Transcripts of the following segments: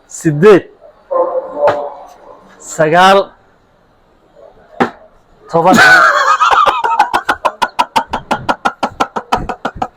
sideed sagaal toban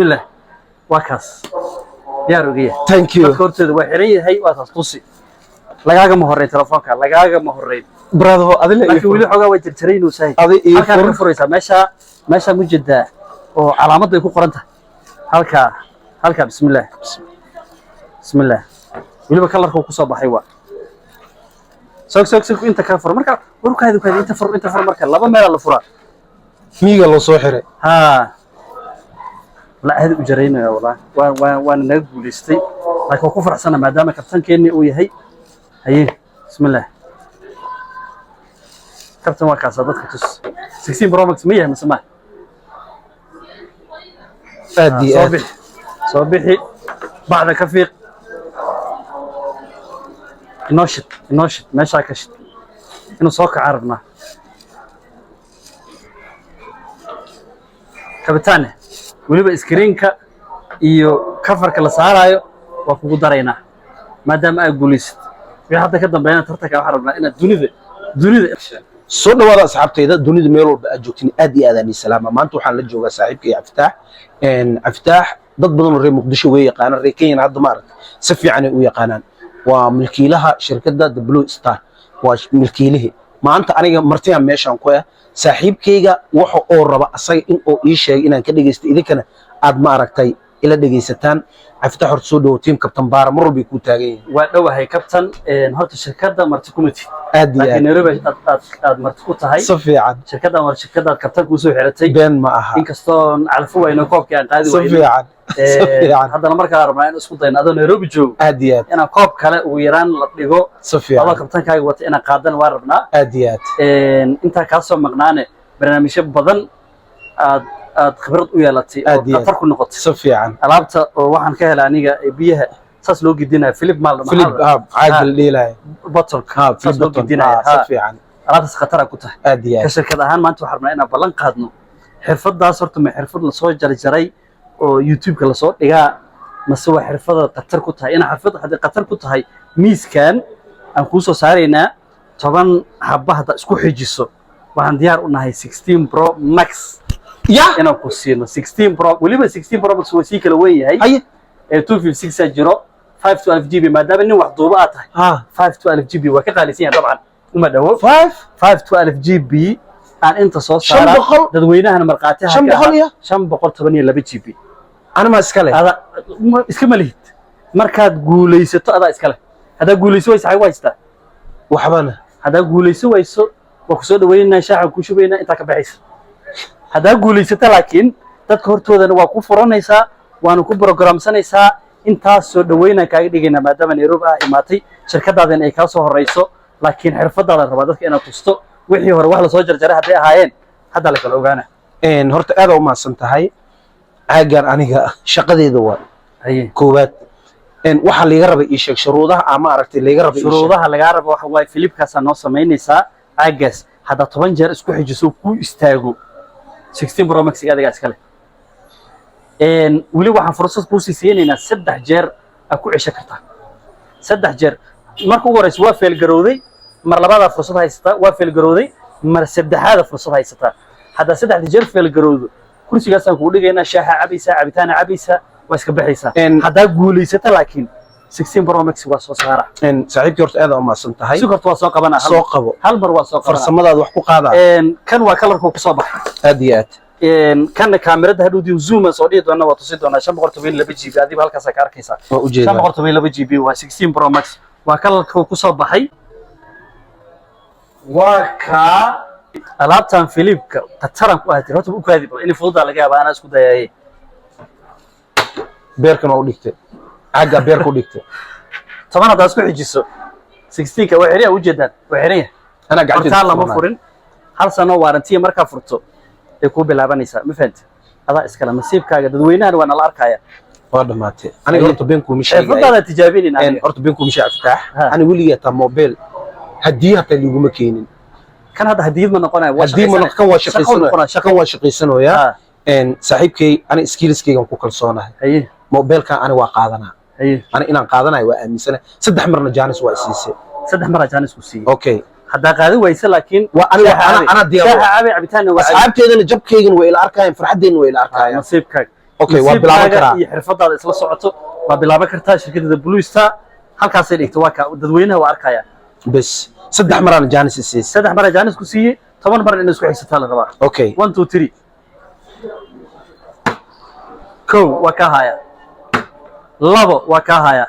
billah waa kaas diyaar ogeey thank you horteeda waa xiran yahay waa taas tusi lagaaga ma horeey telefoonka lagaaga ma horeey brother adile laakiin wili xogaa way jirtay inuu sahay halka furaysa meesha mujada oo calaamad ay ku qoran tahay halka bismillaah waliba kalarka ku soo baxay waa soo inta ka fur marka warkaadu kaadi inta fur marka laba meel la furaa miiga loo soo xiray la aad u jaraynayo waan naga guuleystay laakiin ku faraxsana maadaama kabtankeeni uu yahay haye bismillaah kabtan waa kaas dadka tus 16 Pro Max ma yahay masama aadi soo bixi بعد كفيق ناشط ماشي كشت إنه صوك عربنا كابتنه وليبا إسكرينكا إيو كفر كلا سعرايو وفوق دارينا ما دام أقوليست في حتى كده بينا ترتك عربنا إن الدنيا soo dhawaada asxaabtayda dunida meel walba aad joogtiin aad iyo aad aan salaama maanta waxaan la joogaa saaxiibkay Aftaax dad badan oo reer Muqdisho way yaqaanaan reer Kenya hadda ma arag si fiican ay u yaqaanaan waa milkiilaha shirkadda The Blue Star waa milkiilihi maanta aniga martiyan meeshan ku ah saaxiibkayga waxa oo raba asaga in uu ii sheego inaan ka dhageysto idinkana aad ma aragtay ila dhageysataan Aftaax horta soo dhawo team Captain Baara mar walba ku taagan yahay waa dhawahay Captain horta shirkadda marti committee aad iyo laakiin Nairobi aad marti ku tahay si fiican shirkadda Captain ku soo xiratay been ma aha inkastoo calafo wayno koobka aan qaadi fiican haddana markaa rabnaa in isku dayno adoo Nairobi joogo aad iyo aad inaan koob kale ugu yaraan la dhigo fiican kabtankaaga wata inaan qaadan waa rabnaa aad iyo aad inta ka soo maqnaane barnaamijyo badan aad khibrad u yeelatay oo qatar ku noqotay si fiican alaabta oo waxaan ka helay aniga biyaha saas loo gidinaa Philip Mal caadil dheelay bottle saas loo gidinaa si fiican alaabtaas khatar ku tahay aad iyo aad shirkad ahaan maanta waxaan rabnaa inaan ballan qaadno xirfadaas horta ma xirfad la soo jarjaray oo YouTube-ka la soo dhigaa mase waa xirfada qatar ku tahay ina xirfad hadii qatar ku tahay miiskan aan ku soo saareynaa 10 xabba hada isku xijiso waxaan diyaar u nahay 16 Pro Max ina ku siino 16 Pro waliba 16 Pro Max waa si kala weyn yahay 256 jiro 512 GB maadaama nin wax duuba tahay 512 GB waa ka qaalisan dabcan uma dhawo 512 GB aan inta soo saara dadweynaha marqaatiha 512 GB ana ma iska leh iska malihid markaad guuleysato adaa iska leh hada guuleyso way saxay waysta waxbana hada guuleyso wayso waa ku soo dhaweynaa shaaca ku shubeynaa inta ka baxaysa hada guuleysato laakiin dadka hortoodana waa ku furanaysaa waana ku programsanaysaa intaas soo dhaweynaa kaaga dhigayna maadaama Nairobi imaatay shirkadaadan ay ka soo horeyso laakiin xirfadaada raba dadka inaad tusto wixii hore wax la soo jarjaray haday ahaayeen hadda la kala ogaana horta aad u maasan tahay aagan aniga shaqadeeda waa koowaad waxa laga rabay ii sheeg shuruudaha ama aragtay laga rabay shuruudaha laga rabo waxa way Philipkaas noo sameynaysaa aagas hada 10 jeer isku xijiso ku istaago 16 Pro Max adiga iska leh wali waxaan fursad ku siinaynaa 3 jeer ku cisho kartaa 3 jeer marka ugu horeysa waa fail garowday mar labaad fursad haysata waa fail garowday mar saddexaad fursad haysata hada 3 jeer fail garowdo kursigaas aan ku dhigaynaa shaaha cabaysa cabitaan cabaysa waa iska baxaysa hada guuleysata laakiin 16 Pro Max waa soo saara saaxiibkii horta aad u maasan tahay si korto waa soo qabanaa soo qabo hal mar waa soo qabanaa farsamadaada wax ku qaada kan waa kalarku ku soo baxay aad iyo aad kan kaamirada hadhow zoom soo dhigi doona waa tusi doona 512 GB adiba halkaas ka arkaysa 512 GB waa 16 Pro Max waa kalarku ku soo baxay waa ka alaabtan Philipka tataran ku ahaatir horta u kaadib in fududa laga yaabo ana isku dayay beerkan oo dhigtay aga beer ku dhigtay taban hada isku xijiso 16 ka waa xiriya u jeedaan waa xiriya ana gacanta lama furin hal sano warranty marka furto ay ku bilaabanaysaa ma fahanti hada iskala nasiibkaaga dadweynaha waa la arkaya waa dhamaatay aniga horta beenku mishay xirfadaada tijaabinina horta beenku mishay Aftaax ani waliga ta mobile hadii hata liguma keenin kan hada hadiyad ma noqonayo waa shaqaysanaya saaxiibkay ani skillskaygan ku kalsoonahay mobilka ani waa qaadanaa اي انا inaan qaadanayo waa aaminsanahay saddex marna Janice waa siisay saddex mar jaanis ku siiyay okay hadda qaadi waysa laakiin waa ana diyaar shaaha cabitaan waa asxaabteedana jabkaygan way ila arkayaan farxadeena way ila arkayaan nasiibkaaga okay waa bilaaban karaa iyo xirfadaada isla socoto waa bilaaban kartaa shirkadda Blue Star halkaas ay dhigto waa ka dadweynaha waa arkaya bas saddex marna Janice siisay saddex mar jaanis ku siiyay 10 mar in isku xigsataa la rabaa okay 1 2 3 ko waa ka haya labo waa ka haya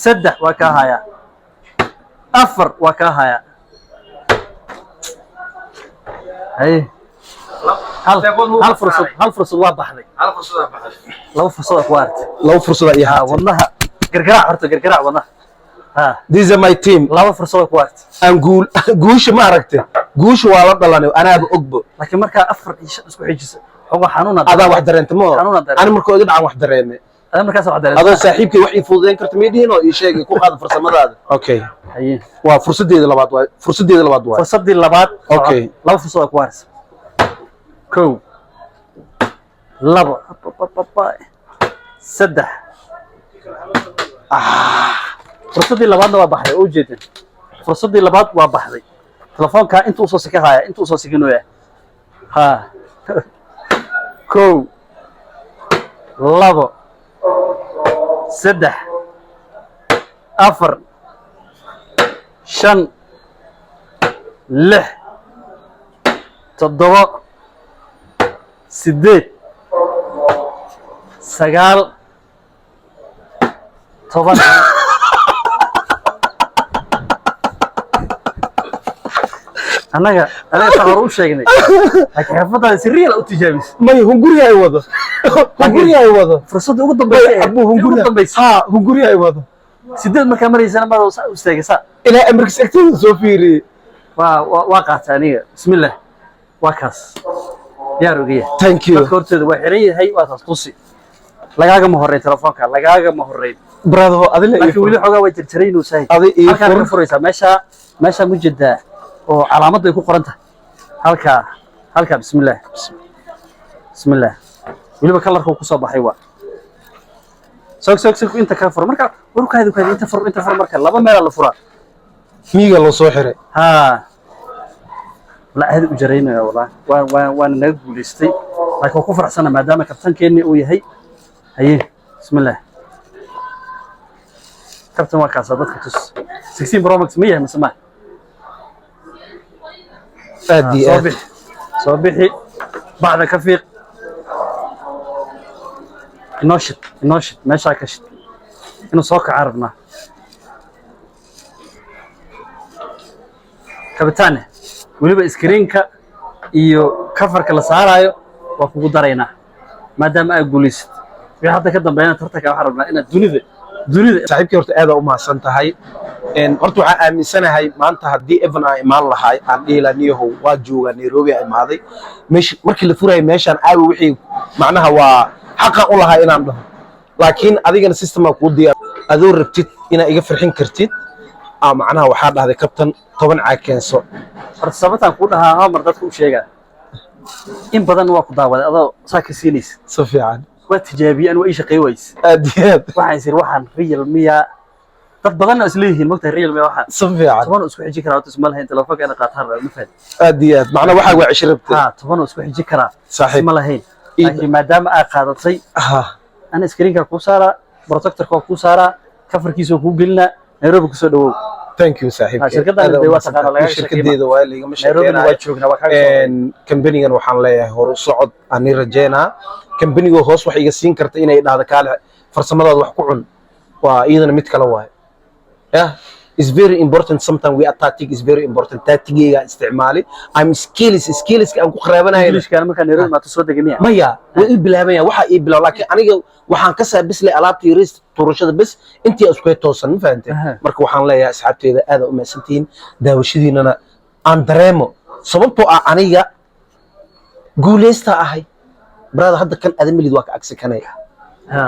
saddex waa ka haya afar waa ka haya hay hal fursad waa baxday laba fursad ku artay laba fursad iyo wadnaha gargarac horta gargarac wadnaha ha this is my team laba fursad ku artay aan guusha ma aragtay guusha waa la dhalanay anaaba ogbo laakiin marka afar isku xijisa xogo xanuun adaa wax dareentay ma ana markoo iga dhacan wax dareemay markaas wax dareentay adoo saaxiibkay wax ii fududeyn karto meediin oo ii sheegay ku qaad farsamadaada okay haye waa fursadeeda labaad waa fursadii labaad okay laba fursad ku artay ko labo saddex fursadii labaadna waa baxday oo jeedin fursadii labaad waa baxday telefoonka intuu soo sikahaya intuu soo siginooya ha ko labo saddex afar shan lix toddoba sideed sagaal toban anaga tabar u sheegnay laakiin xirfadaada si real u tijaabis may hunguriga ay wado fursad ugu dambeysay hunguriga ay wado sideed markaa maraysana ma u istaagaysaa ilaa amarkiis agteeda soo fiiriyay waa qaatay aniga bismillah waa kaas diyaar ogeya thank you horteeda waa xiran yahay waa taas tusi lagaaga ma horreyn telefoonka lagaaga ma horreyn brado adila laakiin wili xogaa waa jirjiray inuu sahay halkaan ka furaysaa meesha mujeedaa oo calaamad ay ku qoran tahay halka bismillah waliba kalarka ku soo baxay waa soo inta ka fur marka warkaadu inta fur marka laba meel la furaa miiga loo soo xiray ha la aad u jareynaa wallahi waan naga guuleystay laakiin ku faraxsana maadaama kabtankeeni uu yahay haye bismillah kabtan waa kaasa dadka tus 16 Pro Max ma yahay masama صبيحي بعد كفيق ناشط ما شاكشت إنه صوك عربنا كابتانه وليبا إسكرينكا إيو كفر كلا سارايو وكو دارينا ما دام أقوليست في حتى كده بينا ترتكا وحربنا إن الدنيا صاحبكي horta aad u mahadsan tahay horta waxaan aaminsanahay maanta haddii Evan ay imaan lahay aan dhiilaniyahow waa jooga Nairobi ay imaaday markii la furay meeshan aabi wixii macnaha waa xaq u lahay inaan dhaho laakiin adigana system ku diyaar adoo rabtid ina iga farxin kartid macnaha waxa dhahday kabtan 10 caag keenso horta sababtaan ku dhahaa mar dadku u sheegaa in badan waa ku daawaday adoo saaka siinaysa si fiican waa tijaabiyaan waa shaqay ways aadiyad waxaan sir waxaan real miya dad badan oo isleeyihiin magta real miya waxaan si fiican toban isku xiji karaa isma lahayn telefoonka ina qaataan ma fahad aadiyad macna waxa waa 20 ha toban isku xiji karaa saaxiib ma lahayn laakiin maadaama aad qaadatay ana screenka ku saara protector-ka ku saara coverkiisa ku gelina Nairobi ku soo dhawow thank you saaxiib shirkadda waa taqaan laga shirkadeeda waa liiga ma shaqeynaa waa joognaa waa ka company-gan waxaan leeyahay hor u socod aan rajeynaa company-ga hoos wax iga siin karta inay dhahdo kaale farsamadaada wax ku cun waa iyadana mid kale waay is very important sometimes we are tactic is very important tactigiga isticmaali I'm skills aan ku qaraabanahay Englishka marka Nairobi ma soo degamiya maya way bilaabaya waxa ii bilaw laakiin aniga waxaan ka saabisle alaabtii riist turashada bas intii isku toosan ma fahamtay marka waxaan leeyahay asxaabteeda aad u maasantiin daawashadiinana aan dareemo sababtoo ah aniga guuleysta ahay brother hadda kan adamilid waa ka agsi kanaya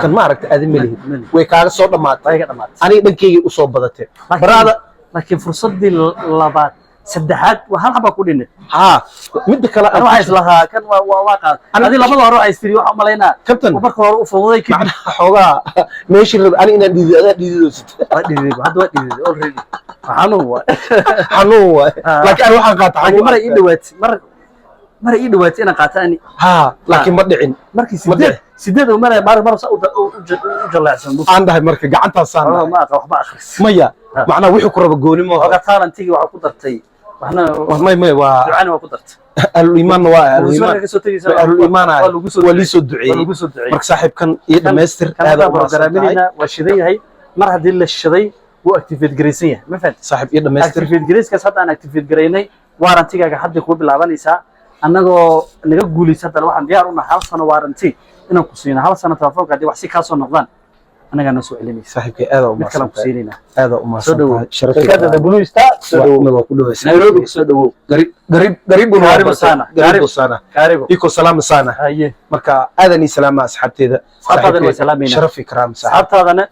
kan ma aragtay adamilid way kaaga soo dhamaatay aniga dhankeyga u soo badatay brother laakiin fursadii labaad saddexaad waa hal xaba ku dhinay ها مد كلا أنا عايز لها كان واقع هذه لما ضروا عايز تري واحد ملاينا كابتن وبركة وفوضي كده معنا حوغا ماشي أنا إن دي هذا وقت أوريدي حنو حنو لكن أنا واحد قاطع يعني مرة إيدوات مرة إيدوات أنا قاطعني ها لكن ما دعين مركي سداد ومرة مرة سأود وجل عسل عندها مركي قعنتها صار ما أقرأ أخرس مية معنا وحي كرة بقولي ما وقتها أنتي وعقدرتي وإحنا ما دعانا وقدرت الإيمان الإيمان وليسو الدعي مرك صاحب كان يدمستر هذا برنامجنا وشذي هي مرة هذه الشذي وأكتيفيت جريسية ما فهمت صاحب يدمستر أكتيفيت جريس كسرت أنا أكتيفيت جريني وارنتي كحد يقول بالعبان يسا أنا نقول يسات الواحد ديارنا حال سنة وارنتي إنه قصينا حال سنة توافق قدي وحسي كاسو نقدان أنا قاعد نسوي علمي صاحب هذا وما كلام قصينا هذا وما شرف هذا بلو يستا نيروبي سودو قريب سانا يكو سلام سانا هاي مركا هذا ني سلام أصحابتي ذا شرف إكرام صاحب هذا